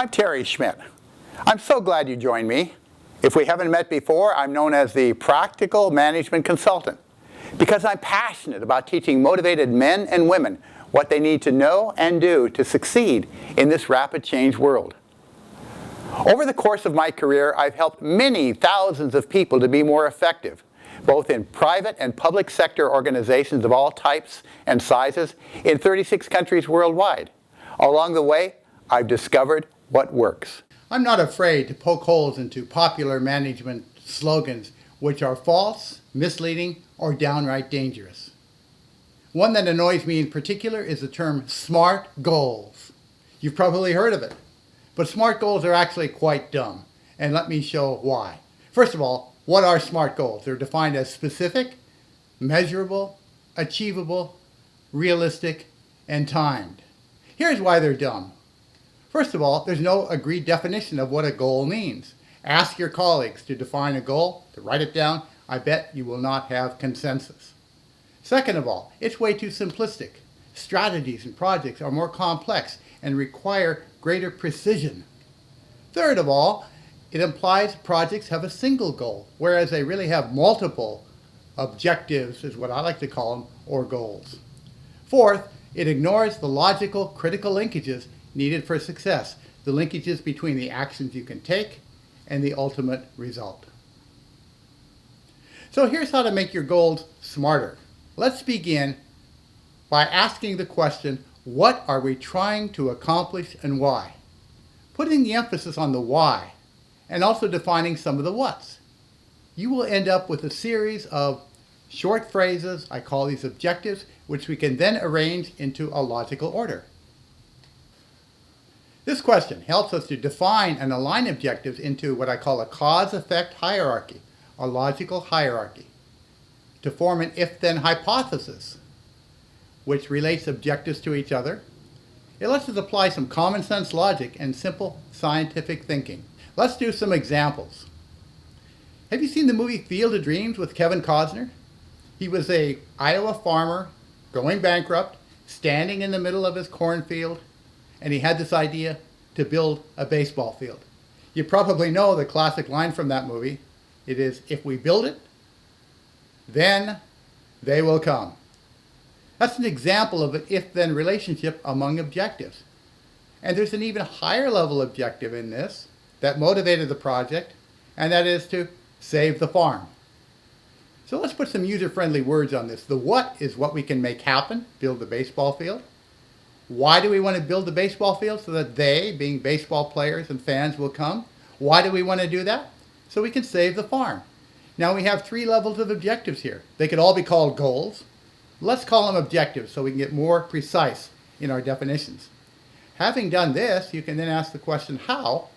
I'm Terry Schmidt. I'm so glad you joined me. If we haven't met before, I'm known as the Practical Management Consultant because I'm passionate about teaching motivated men and women what they need to know and do to succeed in this rapid change world. Over the course of my career, I've helped many thousands of people to be more effective, both in private and public sector organizations of all types and sizes in 36 countries worldwide. Along the way, I've discovered what works. I'm not afraid to poke holes into popular management slogans which are false, misleading, or downright dangerous. One that annoys me in particular is the term SMART goals. You've probably heard of it, but SMART goals are actually quite dumb, and let me show why. First of all, what are SMART goals? They're defined as specific, measurable, achievable, realistic, and timed. Here's why they're dumb. First of all, there's no agreed definition of what a goal means. Ask your colleagues to define a goal, to write it down. I bet you will not have consensus. Second of all, it's way too simplistic. Strategies and projects are more complex and require greater precision. Third of all, it implies projects have a single goal, whereas they really have multiple objectives, is what I like to call them, or goals. Fourth, it ignores the logical, critical linkages needed for success, the linkages between the actions you can take and the ultimate result. So here's how to make your goals smarter. Let's begin by asking the question, what are we trying to accomplish and why? Putting the emphasis on the why and also defining some of the whats. You will end up with a series of short phrases, I call these objectives, which we can then arrange into a logical order. This question helps us to define and align objectives into what I call a cause-effect hierarchy, a logical hierarchy, to form an if-then hypothesis, which relates objectives to each other. It lets us apply some common sense logic and simple scientific thinking. Let's do some examples. Have you seen the movie Field of Dreams with Kevin Costner? He was an Iowa farmer going bankrupt, standing in the middle of his cornfield, and he had this idea to build a baseball field. You probably know the classic line from that movie. It is, if we build it, then they will come. That's an example of an if-then relationship among objectives. And there's an even higher level objective in this that motivated the project, and that is to save the farm. So let's put some user-friendly words on this. The what is what we can make happen, build the baseball field. Why do we want to build the baseball field? So that they, being baseball players and fans, will come. Why do we want to do that? So we can save the farm. Now we have 3 levels of objectives here. They could all be called goals. Let's call them objectives so we can get more precise in our definitions. Having done this, you can then ask the question how,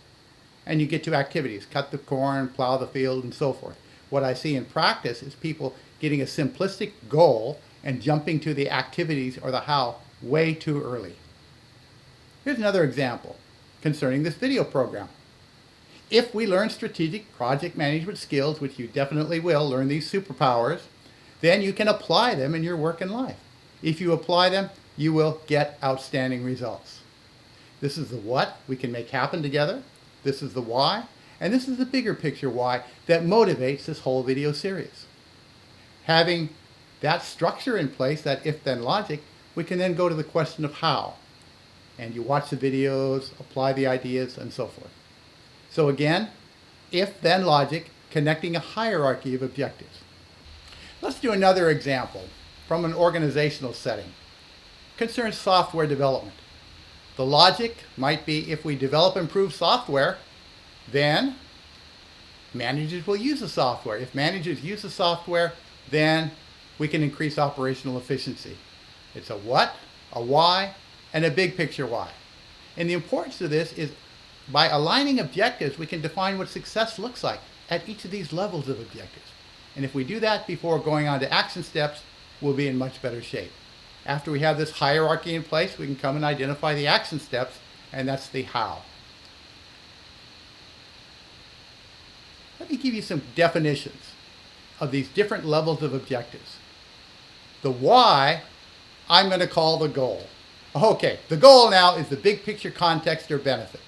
and you get to activities. Cut the corn, plow the field, and so forth. What I see in practice is people getting a simplistic goal and jumping to the activities or the how way too early. Here's another example concerning this video program. If we learn strategic project management skills, which you definitely will, learn these superpowers, then you can apply them in your work and life. If you apply them, you will get outstanding results. This is the what we can make happen together. This is the why. And this is the bigger picture why that motivates this whole video series. Having that structure in place, that if-then logic, we can then go to the question of how. And you watch the videos, apply the ideas, and so forth. So again, if-then logic, connecting a hierarchy of objectives. Let's do another example from an organizational setting. Concerns software development. The logic might be if we develop improved software, then managers will use the software. If managers use the software, then we can increase operational efficiency. It's a what, a why, and a big picture why. And the importance of this is by aligning objectives, we can define what success looks like at each of these levels of objectives. And if we do that before going on to action steps, we'll be in much better shape. After we have this hierarchy in place, we can come and identify the action steps, and that's the how. Let me give you some definitions of these different levels of objectives. The why, I'm going to call the goal. Okay, the goal now is the big picture context or benefit.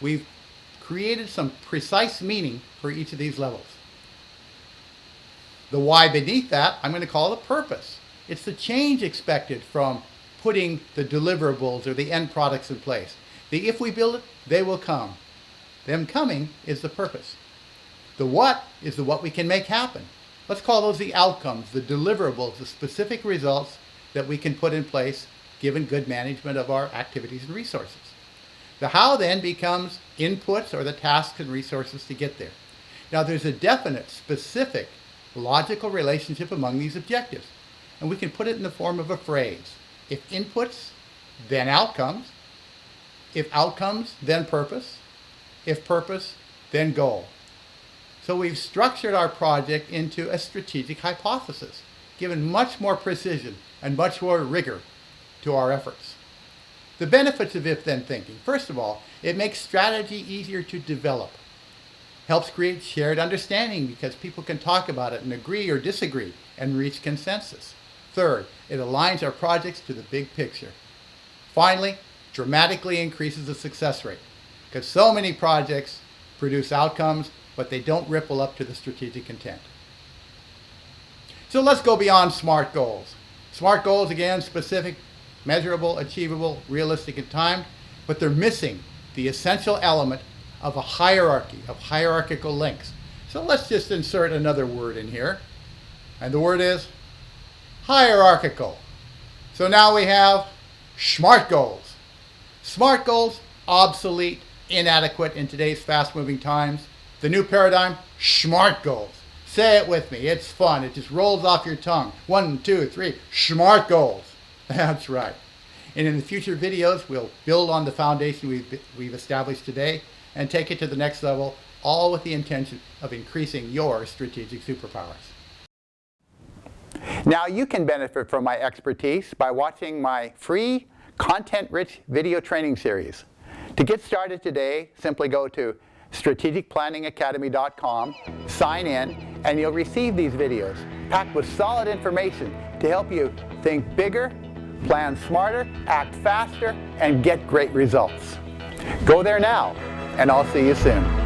we've created some precise meaning for each of these levels. The why beneath that, I'm going to call the purpose. It's the change expected from putting the deliverables or the end products in place. The if we build it, they will come. Them coming is the purpose. The what is the what we can make happen. Let's call those the outcomes, the deliverables, the specific results that we can put in place given good management of our activities and resources. The how then becomes inputs or the tasks and resources to get there. Now there's a definite, specific, logical relationship among these objectives, and we can put it in the form of a phrase. If inputs, then outcomes. If outcomes, then purpose. If purpose, then goal. So we've structured our project into a strategic hypothesis, given much more precision and much more rigor to our efforts. The benefits of if-then thinking. First of all, it makes strategy easier to develop. Helps create shared understanding because people can talk about it and agree or disagree and reach consensus. Third, it aligns our projects to the big picture. Finally, dramatically increases the success rate because so many projects produce outcomes, but they don't ripple up to the strategic intent. So let's go beyond SMART goals. SMART goals, again, specific, measurable, achievable, realistic, and timed, but they're missing the essential element of a hierarchy, of hierarchical links. So let's just insert another word in here, and the word is hierarchical. So now we have SMART goals. SMART goals, obsolete, inadequate in today's fast-moving times. The new paradigm, SMART goals. Say it with me, it's fun, it just rolls off your tongue. 1, 2, 3, SMART goals. That's right. And in the future videos, we'll build on the foundation we've established today and take it to the next level, all with the intention of increasing your strategic superpowers. Now you can benefit from my expertise by watching my free, content-rich video training series. To get started today, simply go to strategicplanningacademy.com, sign in, and you'll receive these videos packed with solid information to help you think bigger, plan smarter, act faster, and get great results. Go there now, and I'll see you soon.